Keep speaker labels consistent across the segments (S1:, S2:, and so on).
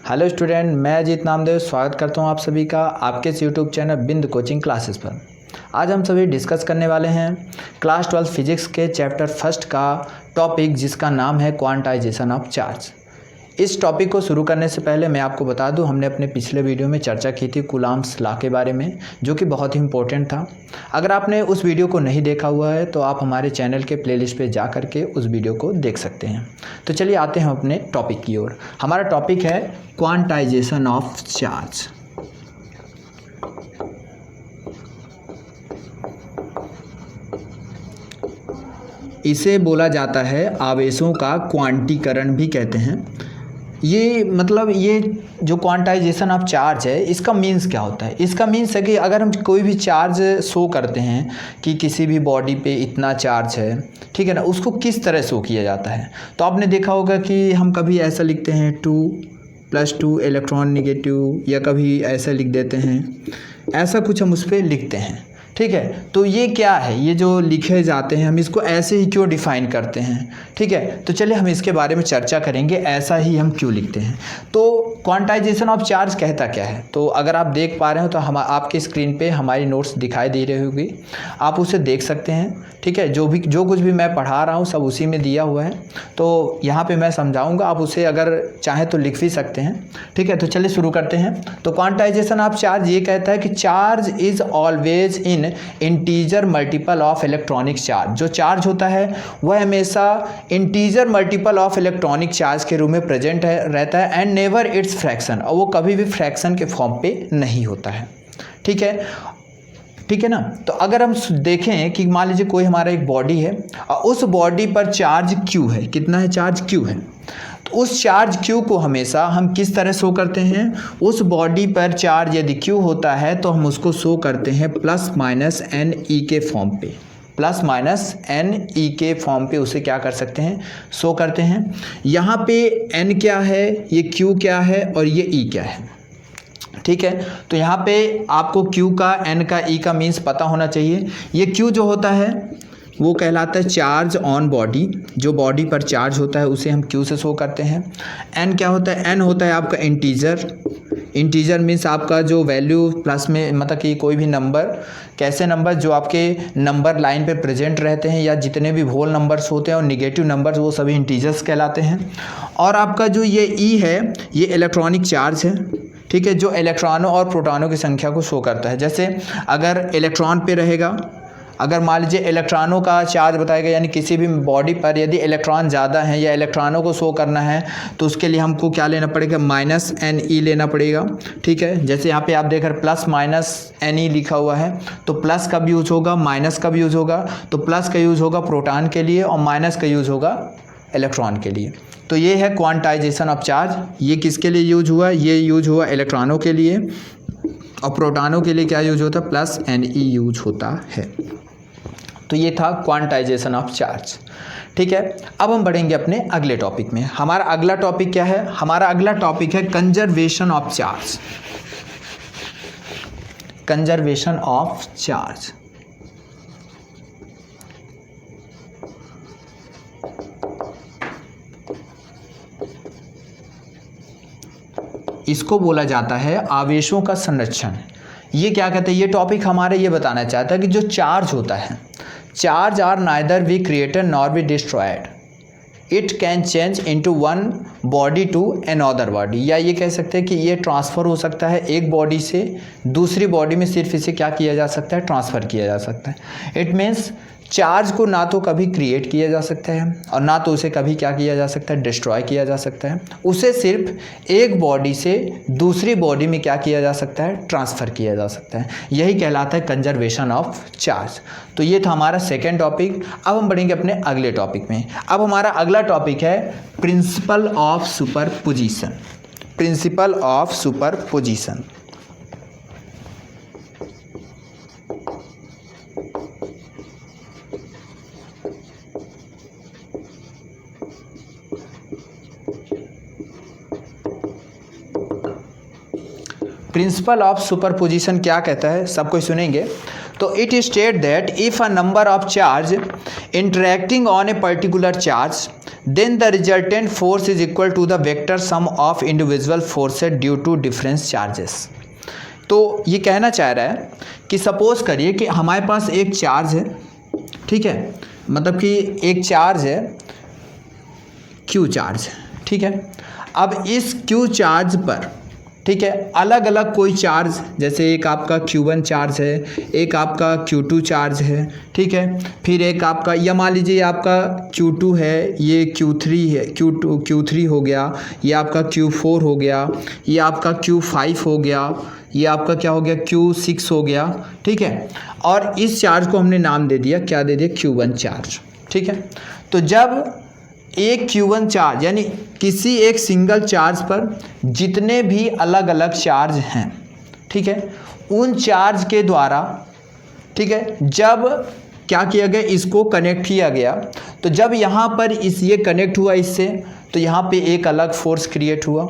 S1: Hello student, मैं अजीत नामदेव स्वागत करता हूं आप सभी का आपके इस यूट्यूब चैनल बिंद कोचिंग क्लासेस पर। आज हम सभी डिस्कस करने वाले हैं क्लास 12 फिजिक्स के चैप्टर फर्स्ट का टॉपिक, जिसका नाम है क्वांटाइजेशन ऑफ चार्ज। इस टॉपिक को शुरू करने से पहले मैं आपको बता दूं, हमने अपने पिछले वीडियो में चर्चा की थी कूलॉम्स लॉ के बारे में, जो कि बहुत ही इंपॉर्टेंट था। अगर आपने उस वीडियो को नहीं देखा हुआ है तो आप हमारे चैनल के प्लेलिस्ट पे जा करके उस वीडियो को देख सकते हैं। तो चलिए आते हैं अपने टॉपिक की ओर। हमारा टॉपिक है क्वांटाइजेशन ऑफ चार्ज। इसे बोला जाता है आवेशों का क्वांटीकरण भी कहते हैं। ये जो क्वांटाइजेशन ऑफ चार्ज है, इसका मीन्स क्या होता है? इसका मीन्स है कि अगर हम कोई भी चार्ज शो करते हैं कि किसी भी बॉडी पे इतना चार्ज है, ठीक है ना, उसको किस तरह शो किया जाता है। तो आपने देखा होगा कि हम कभी ऐसा लिखते हैं 2+2 इलेक्ट्रॉन नेगेटिव, या कभी ऐसा लिख देते हैं, ऐसा कुछ हम उस पर लिखते हैं, ठीक है। तो ये क्या है, ये जो लिखे जाते हैं हम इसको ऐसे ही क्यों डिफाइन करते हैं, ठीक है। तो चलिए हम इसके बारे में चर्चा करेंगे, ऐसा ही हम क्यों लिखते हैं। तो क्वांटाइजेशन ऑफ चार्ज कहता क्या है? तो अगर आप देख पा रहे हो तो हम आपके स्क्रीन पे हमारी नोट्स दिखाई दे रही होगी, आप उसे देख सकते हैं, ठीक है। जो कुछ भी मैं पढ़ा रहा हूँ सब उसी में दिया हुआ है, तो यहाँ पे मैं समझाऊंगा, आप उसे अगर चाहें तो लिख भी सकते हैं, ठीक है। तो चलिए शुरू करते हैं। तो क्वांटाइजेशन ऑफ चार्ज ये कहता है कि charge is always in integer multiple of electronic charge. जो चार्ज होता है वह हमेशा integer multiple of electronic charge के रूप में प्रेजेंट रहता है, एंड नेवर इट्स फ्रैक्शन, और वो कभी भी फ्रैक्शन के फॉर्म पे नहीं होता है, ठीक है ना। तो अगर हम देखें कि मान लीजिए कोई हमारा एक बॉडी है और उस बॉडी पर चार्ज Q है, कितना है चार्ज Q है, तो उस चार्ज Q को हमेशा हम किस तरह शो करते हैं? उस बॉडी पर चार्ज यदि Q होता है तो हम उसको शो करते हैं +-NE के फॉर्म पे, +-NE के फॉर्म पे उसे क्या कर सकते हैं, शो करते हैं। यहाँ पे N क्या है, ये Q क्या है और ये E क्या है, ठीक है। तो यहाँ पे आपको Q का, N का, E का मीन्स पता होना चाहिए। ये Q जो होता है वो कहलाता है चार्ज ऑन बॉडी, जो बॉडी पर चार्ज होता है उसे हम Q से शो करते हैं। N क्या होता है? N होता है आपका इंटीजर मीन्स आपका जो वैल्यू प्लस में, मतलब कि कोई भी नंबर, कैसे नंबर जो आपके नंबर लाइन पे प्रेजेंट रहते हैं, या जितने भी होल नंबर्स होते हैं और निगेटिव नंबर्स, वो सभी इंटीजर्स कहलाते हैं। और आपका जो ये E है, ये इलेक्ट्रॉनिक चार्ज है, ठीक है, जो इलेक्ट्रॉनों और प्रोटॉनों की संख्या को शो करता है। जैसे अगर इलेक्ट्रॉन पे रहेगा, अगर मान लीजिए इलेक्ट्रॉनों का चार्ज बताएगा, यानी किसी भी बॉडी पर यदि इलेक्ट्रॉन ज़्यादा हैं या इलेक्ट्रॉनों को शो करना है तो उसके लिए हमको क्या लेना पड़ेगा? -NE लेना पड़ेगा, ठीक है। जैसे यहाँ पे आप देख रहे +-NE लिखा हुआ है, तो प्लस कब यूज होगा, माइनस कब यूज होगा? तो प्लस का यूज़ होगा प्रोटॉन के लिए और माइनस का यूज़ होगा इलेक्ट्रॉन के लिए। तो ये है क्वांटाइजेशन ऑफ चार्ज। ये किसके लिए यूज हुआ? ये यूज हुआ इलेक्ट्रॉनों के लिए, और प्रोटॉनों के लिए क्या यूज होता है? +NE यूज होता है। तो ये था क्वांटाइजेशन ऑफ चार्ज, ठीक है। अब हम बढ़ेंगे अपने अगले टॉपिक में। हमारा अगला टॉपिक क्या है? हमारा अगला टॉपिक है conservation of charge. Conservation of charge, इसको बोला जाता है आवेशों का संरक्षण। ये क्या कहते हैं? ये टॉपिक हमारे ये बताना चाहता है कि जो चार्ज होता है, charge are neither be created nor be destroyed, it can change into one body to another body. या ये कह सकते हैं कि ये ट्रांसफ़र हो सकता है एक बॉडी से दूसरी बॉडी में, सिर्फ इसे क्या किया जा सकता है? ट्रांसफ़र किया जा सकता है। इट मीन्स चार्ज को ना तो कभी क्रिएट किया जा सकता है और ना तो उसे कभी क्या किया जा सकता है? डिस्ट्रॉय किया जा सकता है। उसे सिर्फ एक बॉडी से दूसरी बॉडी में क्या किया जा सकता है? ट्रांसफ़र किया जा सकता है। यही कहलाता है कंजर्वेशन ऑफ चार्ज। तो ये था हमारा सेकेंड टॉपिक। अब हम बढ़ेंगे अपने अगले टॉपिक में। अब हमारा अगला टॉपिक है principle of superposition. Principle of superposition, principle of superposition क्या कहता है? सब कोई सुनेंगे। तो it state that if a number of charge interacting on a particular charge then the resultant force is equal to the vector sum of individual forces due to difference charges. तो ये कहना चाह रहा है कि सपोज करिए कि हमारे पास एक चार्ज है, ठीक है, मतलब कि एक चार्ज है क्यू चार्ज, ठीक है। अब इस क्यू चार्ज पर, ठीक है, अलग अलग कोई चार्ज, जैसे एक आपका Q1 चार्ज है, एक आपका Q2 चार्ज है, ठीक है, फिर एक आपका, या मान लीजिए आपका Q2 है, ये Q3 है, Q3 हो गया, ये आपका Q4 हो गया, ये आपका Q5 हो गया, ये आपका क्या हो गया, Q6 हो गया, ठीक है। और इस चार्ज को हमने नाम दे दिया, क्या दे दिया, Q1 चार्ज, ठीक है। तो जब एक Q1 चार्ज यानी किसी एक सिंगल चार्ज पर जितने भी अलग अलग चार्ज हैं, ठीक है, उन चार्ज के द्वारा, ठीक है, जब क्या किया गया, इसको कनेक्ट किया गया, तो जब यहाँ पर ये कनेक्ट हुआ इससे, तो यहाँ पे एक अलग फोर्स क्रिएट हुआ।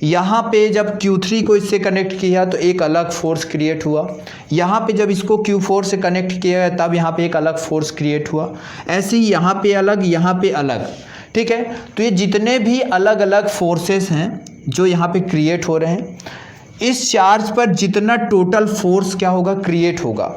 S1: यहाँ पे जब Q3 को इससे कनेक्ट किया तो एक अलग फोर्स क्रिएट हुआ। यहाँ पे जब इसको Q4 से कनेक्ट किया तब यहाँ पे एक अलग फोर्स क्रिएट हुआ। ऐसे ही यहाँ पे अलग, यहाँ पे अलग, ठीक है। तो ये जितने भी अलग अलग फोर्सेस हैं जो यहाँ पे क्रिएट हो रहे हैं, इस चार्ज पर जितना टोटल फोर्स क्या होगा, क्रिएट होगा,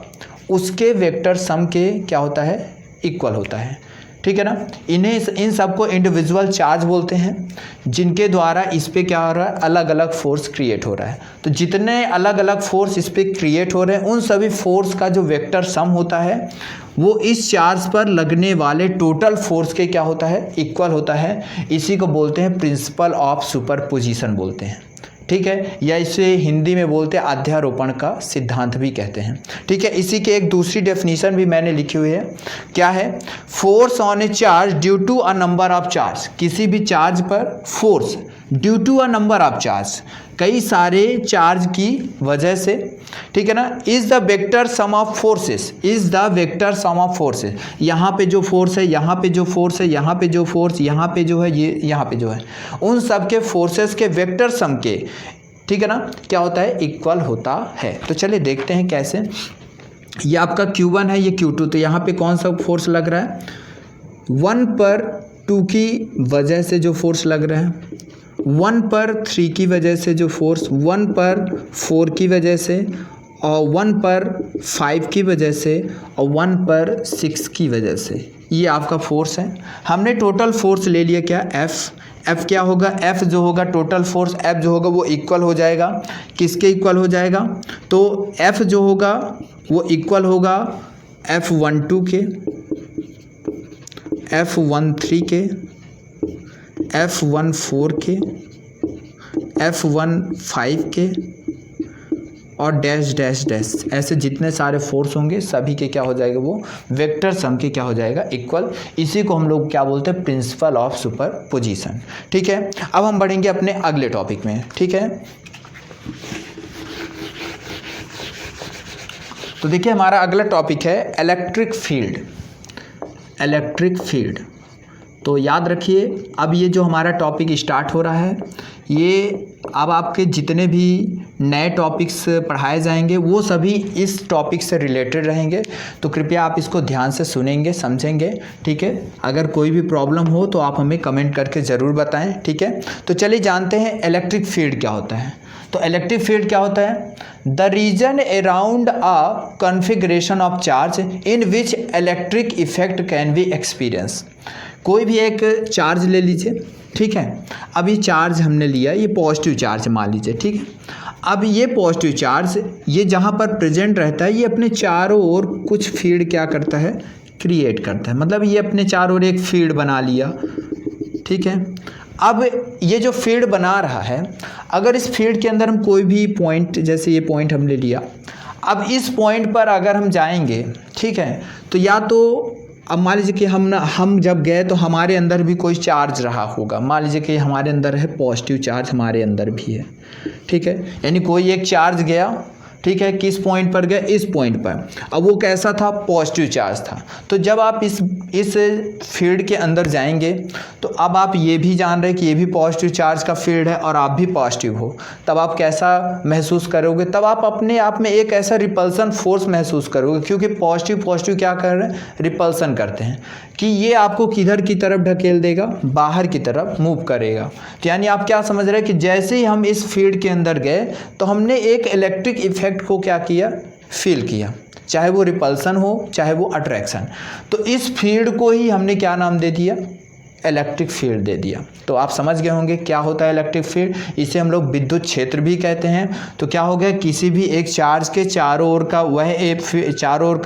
S1: उसके वेक्टर सम के क्या होता है, इक्वल होता है, ठीक है ना। इन सबको इंडिविजुअल चार्ज बोलते हैं, जिनके द्वारा इस पे क्या हो रहा है, अलग अलग फोर्स क्रिएट हो रहा है। तो जितने अलग अलग फोर्स इस पे क्रिएट हो रहे हैं, उन सभी फोर्स का जो वेक्टर सम होता है वो इस चार्ज पर लगने वाले टोटल फोर्स के क्या होता है, इक्वल होता है। इसी को बोलते हैं प्रिंसिपल ऑफ सुपरपोजिशन बोलते हैं, ठीक है, या इसे हिंदी में बोलते हैं अध्यारोपण का सिद्धांत भी कहते हैं, ठीक है। इसी के एक दूसरी डेफिनेशन भी मैंने लिखी हुई है, क्या है, force on a charge due to a number of charge, किसी भी चार्ज पर force due to a number of charge, कई सारे चार्ज की वजह से, ठीक है ना, is the vector sum of forces, is the vector sum of forces. यहाँ पे जो फोर्स है, यहाँ पे जो फोर्स है, यहाँ पे जो फोर्स, यहाँ पे जो है, ये यहाँ पे जो है, उन सब के फोर्सेस के वेक्टर सम के, ठीक है ना, क्या होता है, इक्वल होता है। तो चलिए देखते हैं कैसे। ये आपका Q1 है, ये Q2, तो यहाँ पे कौन सा फोर्स लग रहा है, 1 पर 2 की वजह से जो फोर्स लग रहा है, 1 पर 3 की वजह से जो फोर्स, 1 पर 4 की वजह से, और 1 पर 5 की वजह से, और 1 पर 6 की वजह से, ये आपका फोर्स है। हमने टोटल फोर्स ले लिया क्या, F क्या होगा, F जो होगा टोटल फोर्स, F जो होगा वो इक्वल हो जाएगा, किसके इक्वल हो जाएगा, तो F जो होगा वो इक्वल होगा F12 के, F13 के, F14 के, F15 के, और डैश डैश डैश, ऐसे जितने सारे फोर्स होंगे सभी के क्या हो जाएगा, वो वेक्टर सम के क्या हो जाएगा, इक्वल। इसी को हम लोग क्या बोलते हैं, प्रिंसिपल ऑफ सुपरपोजिशन, ठीक है। अब हम बढ़ेंगे अपने अगले टॉपिक में, ठीक है। तो देखिए हमारा अगला टॉपिक है इलेक्ट्रिक फील्ड, इलेक्ट्रिक फील्ड। तो याद रखिए, अब ये जो हमारा टॉपिक स्टार्ट हो रहा है, ये अब आपके जितने भी नए टॉपिक्स पढ़ाए जाएंगे वो सभी इस टॉपिक से रिलेटेड रहेंगे। तो कृपया आप इसको ध्यान से सुनेंगे, समझेंगे, ठीक है। अगर कोई भी प्रॉब्लम हो तो आप हमें कमेंट करके ज़रूर बताएं, ठीक है। तो चलिए जानते हैं इलेक्ट्रिक फील्ड क्या होता है। तो इलेक्ट्रिक फील्ड क्या होता है, the region around a configuration of charge in which electric effect can be experience. कोई भी एक चार्ज ले लीजिए, ठीक है। अब ये चार्ज हमने लिया, ये पॉजिटिव चार्ज मान लीजिए, ठीक है। अब ये पॉजिटिव चार्ज ये जहाँ पर प्रेजेंट रहता है, ये अपने चारों ओर कुछ फील्ड क्या करता है, क्रिएट करता है, मतलब ये अपने चारों ओर एक फील्ड बना लिया, ठीक है। अब ये जो फील्ड बना रहा है, अगर इस फील्ड के अंदर हम कोई भी पॉइंट, जैसे ये पॉइंट हमने लिया, अब इस पॉइंट पर अगर हम जाएंगे, ठीक है, तो या तो अब मान लीजिए कि हम जब गए तो हमारे अंदर भी कोई चार्ज रहा होगा, मान लीजिए कि हमारे अंदर है पॉजिटिव चार्ज, हमारे अंदर भी है, ठीक है। यानी कोई एक चार्ज गया, ठीक है, किस पॉइंट पर गए, इस पॉइंट पर। अब वो कैसा था, पॉजिटिव चार्ज था। तो जब आप इस फील्ड के अंदर जाएंगे तो अब आप ये भी जान रहे हैं कि ये भी पॉजिटिव चार्ज का फील्ड है और आप भी पॉजिटिव हो, तब आप कैसा महसूस करोगे, तब आप अपने आप में एक ऐसा रिपल्सन फोर्स महसूस करोगे, क्योंकि पॉजिटिव पॉजिटिव क्या कर रहे हैं, रिपल्सन करते हैं, कि ये आपको किधर की तरफ ढकेल देगा, बाहर की तरफ मूव करेगा। तो यानी आप क्या समझ रहे हैं कि जैसे ही हम इस फील्ड के अंदर गए तो हमने एक इलेक्ट्रिक इफेक्ट को क्या किया, फील किया, चाहे वो रिपल्सन हो चाहे वो अट्रैक्शन। तो इस फील्ड को ही हमने क्या नाम दे दिया, इलेक्ट्रिक फील्ड दे दिया। तो आप समझ गए होंगे क्या होता है इलेक्ट्रिक फील्ड। इसे हम लोग विद्युत क्षेत्र भी कहते हैं। तो क्या हो गया, किसी भी एक चार्ज के चारों ओर का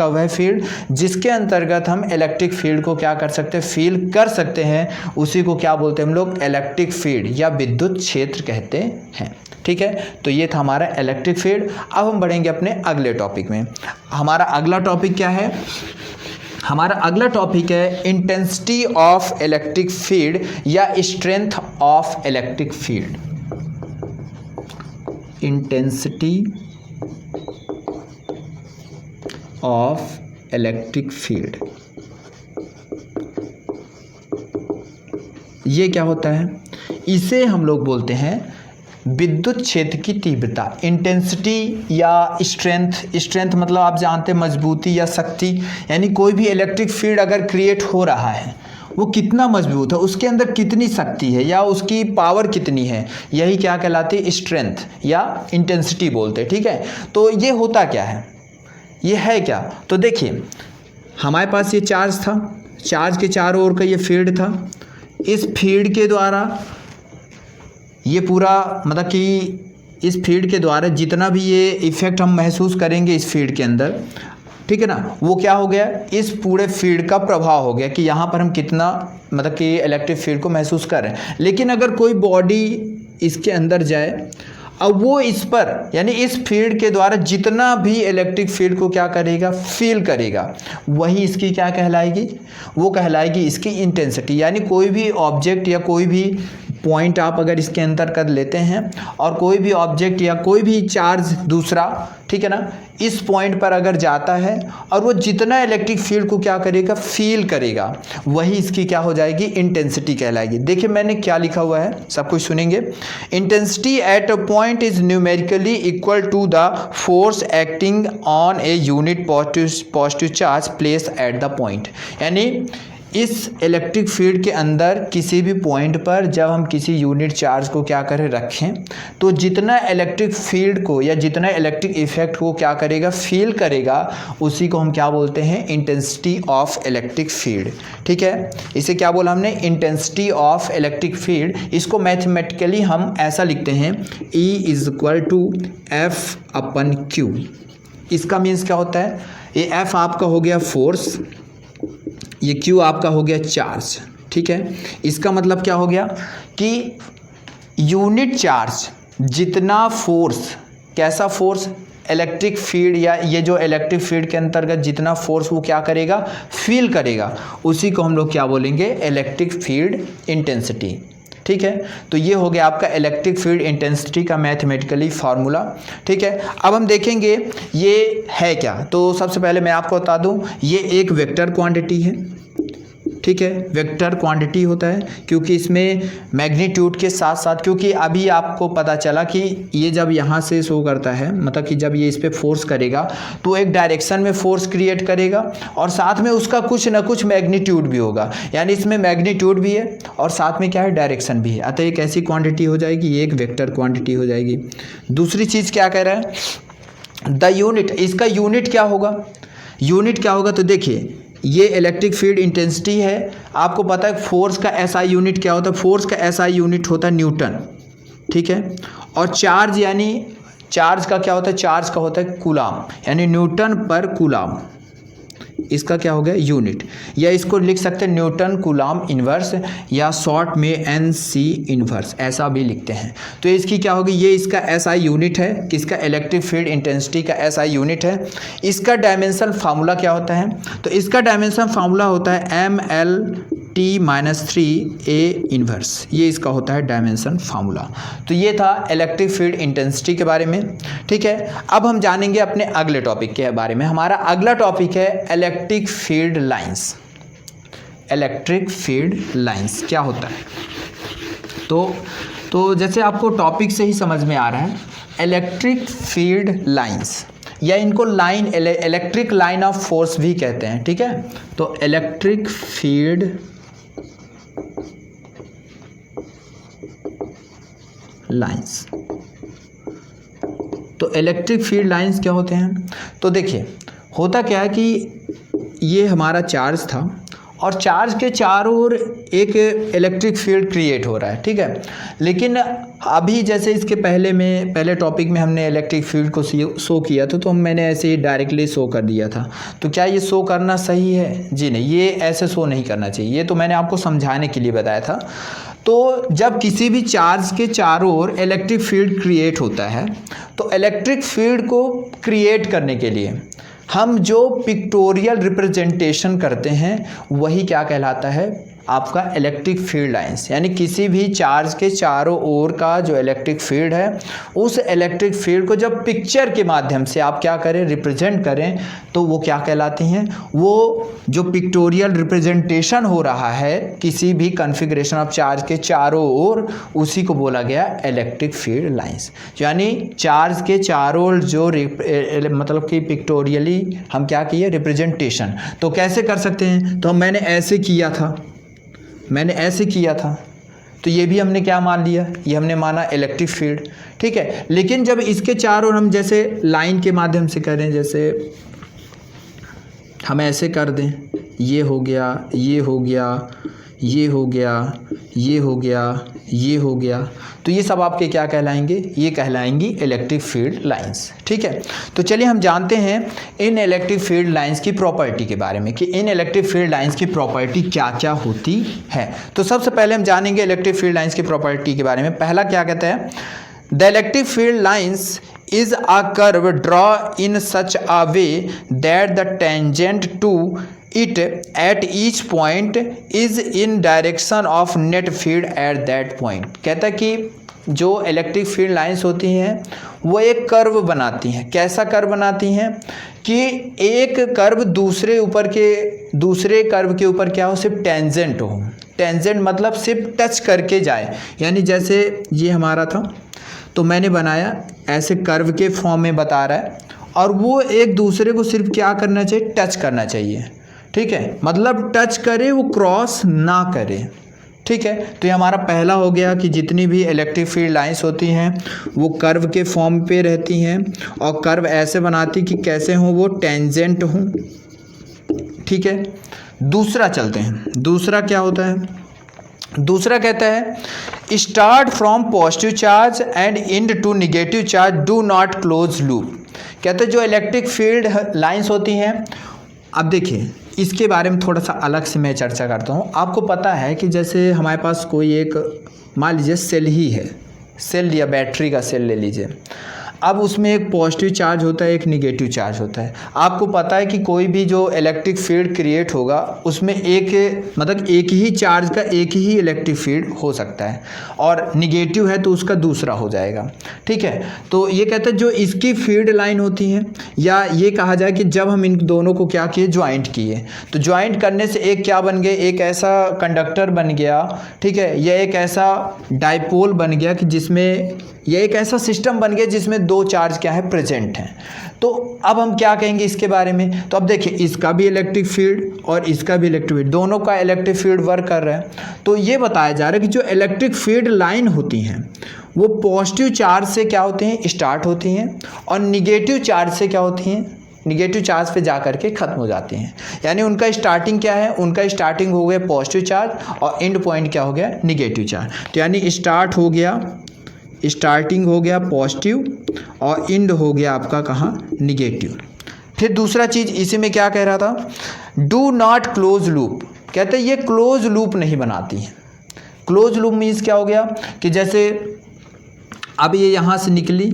S1: वह फील्ड जिसके अंतर्गत हम इलेक्ट्रिक फील्ड को क्या कर सकते हैं, फील कर सकते हैं, उसी को क्या बोलते हैं हम लोग, इलेक्ट्रिक फील्ड या विद्युत क्षेत्र कहते हैं। ठीक है, तो ये था हमारा इलेक्ट्रिक फील्ड। अब हम बढ़ेंगे अपने अगले टॉपिक में। हमारा अगला टॉपिक क्या है, हमारा अगला टॉपिक है इंटेंसिटी ऑफ इलेक्ट्रिक फील्ड या strength of electric field. Intensity of electric field, ये क्या होता है, इसे हम लोग बोलते हैं विद्युत क्षेत्र की तीव्रता। इंटेंसिटी या स्ट्रेंथ मतलब आप जानते हैं मजबूती या शक्ति, यानी कोई भी इलेक्ट्रिक फील्ड अगर क्रिएट हो रहा है वो कितना मजबूत है, उसके अंदर कितनी शक्ति है या उसकी पावर कितनी है, यही क्या कहलाती है, स्ट्रेंथ या इंटेंसिटी बोलते हैं। ठीक है, तो ये होता क्या है, ये है क्या, तो देखिए हमारे पास ये चार्ज था, चार्ज के चारों ओर का ये फील्ड था। इस फील्ड के द्वारा ये पूरा मतलब कि इस फील्ड के द्वारा जितना भी ये इफ़ेक्ट हम महसूस करेंगे इस फील्ड के अंदर, ठीक है ना, वो क्या हो गया, इस पूरे फील्ड का प्रभाव हो गया कि यहाँ पर हम कितना मतलब कि इलेक्ट्रिक फील्ड को महसूस कर रहे हैं। लेकिन अगर कोई बॉडी इसके अंदर जाए, अब वो इस पर यानी इस फील्ड के द्वारा जितना भी इलेक्ट्रिक फील्ड को क्या करेगा, फील करेगा, वही इसकी क्या कहलाएगी, वो कहलाएगी इसकी इंटेंसिटी। यानी कोई भी ऑब्जेक्ट या कोई भी पॉइंट आप अगर इसके अंदर कर लेते हैं और कोई भी ऑब्जेक्ट या कोई भी चार्ज दूसरा, ठीक है ना, इस पॉइंट पर अगर जाता है और वो जितना इलेक्ट्रिक फील्ड को क्या करेगा, फील करेगा, वही इसकी क्या हो जाएगी, इंटेंसिटी कहलाएगी। देखिए मैंने क्या लिखा हुआ है, सब कुछ सुनेंगे। Intensity at a point is numerically equal to the force acting on a unit positive charge place at the point. यानी इस इलेक्ट्रिक फील्ड के अंदर किसी भी पॉइंट पर जब हम किसी यूनिट चार्ज को क्या करें, रखें, तो जितना इलेक्ट्रिक फील्ड को या जितना इलेक्ट्रिक इफेक्ट को क्या करेगा, फील करेगा, उसी को हम क्या बोलते हैं, इंटेंसिटी ऑफ इलेक्ट्रिक फील्ड। ठीक है, इसे क्या बोला हमने, इंटेंसिटी ऑफ इलेक्ट्रिक फील्ड। इसको मैथमेटिकली हम ऐसा लिखते हैं, E is equal to F/Q। इसका मीन्स क्या होता है, ये F आपका हो गया फोर्स, ये Q आपका हो गया चार्ज। ठीक है, इसका मतलब क्या हो गया कि यूनिट चार्ज जितना फोर्स, कैसा फोर्स, इलेक्ट्रिक फील्ड या ये जो इलेक्ट्रिक फील्ड के अंतर्गत जितना फोर्स वो क्या करेगा, फील करेगा, उसी को हम लोग क्या बोलेंगे, इलेक्ट्रिक फील्ड इंटेंसिटी। ठीक है, तो ये हो गया आपका इलेक्ट्रिक फील्ड इंटेंसिटी का मैथमेटिकली फार्मूला। ठीक है, अब हम देखेंगे ये है क्या। तो सबसे पहले मैं आपको बता दूं, ये एक वेक्टर क्वांटिटी है। ठीक है, वेक्टर क्वांटिटी होता है क्योंकि इसमें मैग्नीट्यूड के साथ साथ, क्योंकि अभी आपको पता चला कि ये जब यहाँ से शो करता है, मतलब कि जब ये इस पर फोर्स करेगा तो एक डायरेक्शन में फोर्स क्रिएट करेगा और साथ में उसका कुछ ना कुछ मैग्नीट्यूड भी होगा। यानी इसमें मैग्नीट्यूड भी है और साथ में क्या है, डायरेक्शन भी है। अतः एक ऐसी क्वांटिटी हो जाएगी, ये एक वेक्टर क्वांटिटी हो जाएगी। दूसरी चीज़ क्या कह रहा है, द यूनिट, इसका यूनिट क्या होगा, यूनिट क्या होगा, तो देखिए ये इलेक्ट्रिक फील्ड इंटेंसिटी है। आपको पता है फोर्स का एसआई यूनिट क्या होता है, फोर्स का एसआई यूनिट होता है न्यूटन। ठीक है, और चार्ज यानी चार्ज का क्या होता है, चार्ज का होता है कूलाम, यानी न्यूटन पर कूलाम, इसका क्या हो गया, यूनिट। या इसको लिख सकते हैं न्यूटन कूलाम इन्वर्स, या शॉर्ट में NC इन्वर्स, ऐसा भी लिखते हैं। तो इसकी क्या होगी, ये इसका SI यूनिट है, किसका, इलेक्ट्रिक फील्ड इंटेंसिटी का SI यूनिट है। इसका डायमेंशन फार्मूला क्या होता है, तो इसका डायमेंशन फार्मूला होता है ML T-3 A इन्वर्स, ये इसका होता है डायमेंशन फार्मूला। तो ये था इलेक्ट्रिक फील्ड इंटेंसिटी के बारे में। ठीक है, अब हम जानेंगे अपने अगले टॉपिक के बारे में। हमारा अगला टॉपिक है electric field lines. Electric field lines क्या होता है? तो जैसे आपको टॉपिक से ही समझ में आ रहा है, इलेक्ट्रिक फील्ड लाइंस या इनको line electric line of force भी कहते हैं। ठीक है, तो इलेक्ट्रिक फील्ड लाइंस, तो इलेक्ट्रिक फील्ड लाइंस क्या होते हैं? तो देखिए होता क्या है कि ये हमारा चार्ज था और चार्ज के चारों ओर एक इलेक्ट्रिक फील्ड क्रिएट हो रहा है। ठीक है, लेकिन अभी जैसे इसके पहले टॉपिक में हमने इलेक्ट्रिक फील्ड को शो किया था, तो मैंने ऐसे ही डायरेक्टली शो कर दिया था। तो क्या ये शो करना सही है? जी नहीं, ये ऐसे शो नहीं करना चाहिए। ये तो मैंने आपको समझाने के लिए बताया था। तो जब किसी भी चार्ज के चारों ओर इलेक्ट्रिक फील्ड क्रिएट होता है, तो इलेक्ट्रिक फील्ड को क्रिएट करने के लिए हम जो पिक्टोरियल रिप्रेजेंटेशन करते हैं वही क्या कहलाता है? आपका इलेक्ट्रिक फील्ड लाइंस। यानी किसी भी चार्ज के चारों ओर का जो इलेक्ट्रिक फील्ड है, उस इलेक्ट्रिक फील्ड को जब पिक्चर के माध्यम से आप क्या करें, रिप्रेजेंट करें, तो वो क्या कहलाती हैं? वो जो पिक्टोरियल रिप्रेजेंटेशन हो रहा है किसी भी कॉन्फ़िगरेशन ऑफ चार्ज के चारों ओर, उसी को बोला गया इलेक्ट्रिक फील्ड लाइंस। यानी चार्ज के चारों ओर जो मतलब कि पिक्टोरियली हम क्या किए, रिप्रेजेंटेशन। तो कैसे कर सकते हैं? तो मैंने ऐसे किया था, तो ये भी हमने क्या मान लिया? ये हमने माना इलेक्ट्रिक फील्ड। ठीक है, लेकिन जब इसके चारों हम जैसे लाइन के माध्यम से करें, जैसे हम ऐसे कर दें, ये हो गया, ये हो गया, ये हो गया, ये हो गया, ये हो गया, तो ये सब आपके क्या कहलाएंगे? ये कहलाएंगी इलेक्ट्रिक फील्ड लाइंस। ठीक है, तो चलिए हम जानते हैं इन इलेक्ट्रिक फील्ड लाइंस की प्रॉपर्टी के बारे में कि इन इलेक्ट्रिक फील्ड लाइंस की प्रॉपर्टी क्या क्या होती है। तो सबसे पहले हम जानेंगे इलेक्ट्रिक फील्ड लाइंस की प्रॉपर्टी के बारे में। पहला क्या कहता है? The electric field lines is a curve draw in such a way that the tangent to it at each point is in direction of net field at that point। कहता है कि जो इलेक्ट्रिक फील्ड लाइंस होती हैं वो एक curve बनाती हैं। कैसा कर्व बनाती हैं? कि एक कर्व दूसरे कर्व के ऊपर क्या हो, सिर्फ टेंजेंट हो। टेंजेंट मतलब सिर्फ टच करके जाए। यानी जैसे ये हमारा था, तो मैंने बनाया ऐसे कर्व के फॉर्म में बता रहा है, और वो एक दूसरे को सिर्फ क्या करना चाहिए, टच करना चाहिए। ठीक है, मतलब टच करे, वो क्रॉस ना करे। ठीक है, तो ये हमारा पहला हो गया कि जितनी भी इलेक्ट्रिक फील्ड लाइंस होती हैं वो कर्व के फॉर्म पे रहती हैं, और कर्व ऐसे बनाती कि कैसे हों, वो टेंजेंट हों। ठीक है, दूसरा चलते हैं। दूसरा क्या होता है? दूसरा कहता है start from positive charge and end to negative charge, do not close loop. कहते हैं जो इलेक्ट्रिक फील्ड लाइंस होती हैं, अब देखिए इसके बारे में थोड़ा सा अलग से मैं चर्चा करता हूँ। आपको पता है कि जैसे हमारे पास कोई एक, मान लीजिए सेल ही है, सेल या बैटरी का सेल ले लीजिए। अब उसमें एक पॉजिटिव चार्ज होता है, एक निगेटिव चार्ज होता है। आपको पता है कि कोई भी जो इलेक्ट्रिक फील्ड क्रिएट होगा उसमें एक ही चार्ज का एक ही इलेक्ट्रिक फील्ड हो सकता है, और निगेटिव है तो उसका दूसरा हो जाएगा। ठीक है, तो ये कहते हैं जो इसकी फील्ड लाइन होती हैं, या ये कहा जाए कि जब हम इन दोनों को क्या किए, ज्वाइंट किए, तो ज्वाइंट करने से एक क्या बन गए, एक ऐसा कंडक्टर बन गया। ठीक है, यह एक ऐसा डाइपोल बन गया कि जिसमें यह एक ऐसा सिस्टम बन गया जिसमें दो चार्ज क्या है, प्रेजेंट हैं। तो अब हम क्या कहेंगे इसके बारे में? तो अब देखिए इसका भी इलेक्ट्रिक फील्ड और इसका भी इलेक्ट्रिक फील्ड, दोनों का इलेक्ट्रिक फील्ड वर्क कर रहा है। तो ये बताया जा रहा है कि जो इलेक्ट्रिक फील्ड लाइन होती हैं वो पॉजिटिव चार्ज से क्या होती हैं, स्टार्ट होती हैं, और निगेटिव चार्ज से क्या होती हैं, निगेटिव चार्ज पे जा करके ख़त्म हो जाती हैं। यानी उनका स्टार्टिंग क्या है, उनका स्टार्टिंग हो गया पॉजिटिव चार्ज और एंड पॉइंट क्या हो गया, निगेटिव चार्ज। तो यानी स्टार्टिंग हो गया पॉजिटिव और एंड हो गया आपका कहाँ, निगेटिव। फिर दूसरा चीज़ इसी में क्या कह रहा था, डू नॉट क्लोज लूप। कहते हैं ये क्लोज लूप नहीं बनाती है। क्लोज लूप मीन्स क्या हो गया कि जैसे अब ये यहाँ से निकली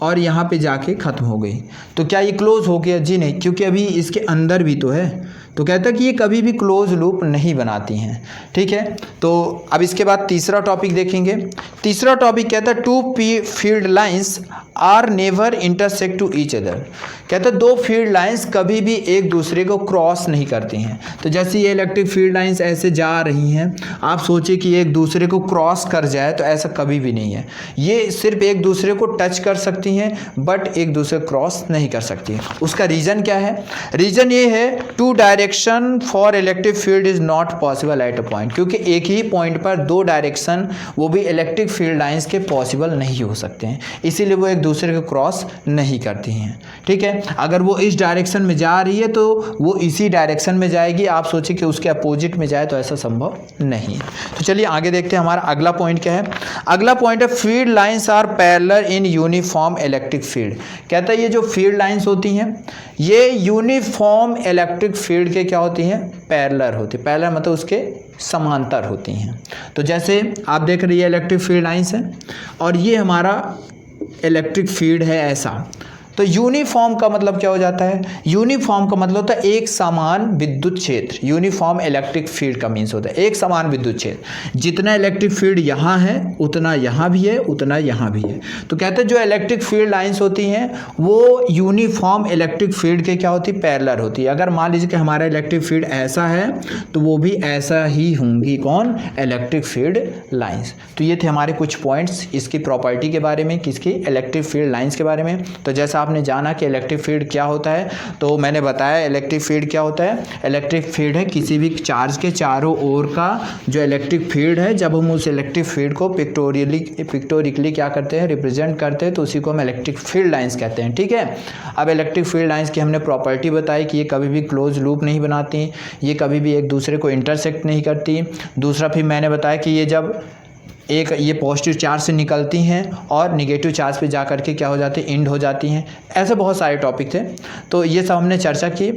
S1: और यहाँ पे जाके ख़त्म हो गई, तो क्या ये क्लोज हो गया? जी नहीं, क्योंकि अभी इसके अंदर भी तो है। तो कहता है कि ये कभी भी क्लोज लूप नहीं बनाती हैं। ठीक है, तो अब इसके बाद तीसरा टॉपिक देखेंगे। तीसरा टॉपिक कहता है two field lines are never intersect to each other. कहता है दो फील्ड लाइंस कभी भी एक दूसरे को क्रॉस नहीं करती हैं। तो जैसे ये इलेक्ट्रिक फील्ड लाइंस ऐसे जा रही हैं, आप सोचिए कि एक दूसरे को क्रॉस कर जाए, तो ऐसा कभी भी नहीं है। ये सिर्फ एक दूसरे को टच कर सकती हैं बट एक दूसरे को क्रॉस नहीं कर सकती। उसका रीज़न क्या है? रीज़न ये है two direction for electric field is not possible at a point, क्योंकि एक ही पॉइंट पर दो डायरेक्शन वो भी इलेक्ट्रिक फील्ड लाइंस के पॉसिबल नहीं हो सकते हैं, इसीलिए वो एक दूसरे को क्रॉस नहीं करती हैं। ठीक है, अगर वो इस डायरेक्शन में जा रही है तो वो इसी डायरेक्शन में जाएगी। आप सोचिए कि उसके अपोजिट में जाए तो ऐसा संभव नहीं है। तो चलिए आगे देखते हैं, हमारा अगला पॉइंट क्या है। अगला पॉइंट है field lines are parallel in uniform electric field. कहता है ये जो फील्ड लाइंस होती हैं ये यूनिफॉर्म इलेक्ट्रिक फील्ड के क्या होती हैं? पैरेलल होती है। पैरेलल मतलब उसके समांतर होती हैं। तो जैसे आप देख रही है इलेक्ट्रिक फील्ड लाइंस है और ये हमारा इलेक्ट्रिक फील्ड है ऐसा। तो यूनिफॉर्म का मतलब क्या हो जाता है? यूनिफॉर्म का मतलब होता है एक समान विद्युत क्षेत्र। यूनिफॉर्म इलेक्ट्रिक फील्ड का मीन्स होता है एक समान विद्युत क्षेत्र। जितना इलेक्ट्रिक फील्ड यहाँ है उतना यहाँ भी है, उतना यहाँ भी है। तो कहते हैं जो इलेक्ट्रिक फील्ड लाइंस होती हैं वो यूनिफॉर्म इलेक्ट्रिक फील्ड के क्या होती है? पैरेलल होती है। अगर मान लीजिए कि हमारा इलेक्ट्रिक फील्ड ऐसा है तो वो भी ऐसा ही होंगी। कौन? Electric field lines. तो ये थे हमारे कुछ पॉइंट्स इसकी प्रॉपर्टी के बारे में, किसकी? इलेक्ट्रिक फील्ड लाइंस के बारे में। तो जैसा आपने जाना कि इलेक्ट्रिक फील्ड क्या होता है, तो मैंने बताया इलेक्ट्रिक फील्ड क्या होता है। इलेक्ट्रिक फील्ड है किसी भी चार्ज के चारों ओर का जो इलेक्ट्रिक फील्ड है। जब हम उस इलेक्ट्रिक फील्ड को पिक्टोरिकली क्या करते हैं? रिप्रेजेंट करते हैं, तो उसी को हम इलेक्ट्रिक फील्ड लाइंस कहते हैं। ठीक है, अब इलेक्ट्रिक फील्ड लाइंस की हमने प्रॉपर्टी बताई कि ये कभी भी क्लोज लूप नहीं बनाती, ये कभी भी एक दूसरे को इंटरसेक्ट नहीं करती। दूसरा फिर मैंने बताया कि ये जब एक ये पॉजिटिव चार्ज से निकलती हैं और निगेटिव चार्ज पे जा करके क्या हो जाती है? इंड हो जाती हैं। ऐसे बहुत सारे टॉपिक थे, तो ये सब हमने चर्चा की।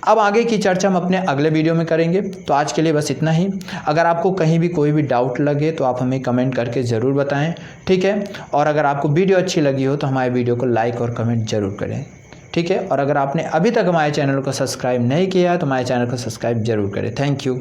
S1: अब आगे की चर्चा हम अपने अगले वीडियो में करेंगे। तो आज के लिए बस इतना ही। अगर आपको कहीं भी कोई भी डाउट लगे तो आप हमें कमेंट करके ज़रूर बताएं। ठीक है, और अगर आपको वीडियो अच्छी लगी हो तो हमारे वीडियो को लाइक और कमेंट ज़रूर करें। ठीक है, और अगर आपने अभी तक हमारे चैनल को सब्सक्राइब नहीं किया तो हमारे चैनल को सब्सक्राइब ज़रूर करें। Thank you.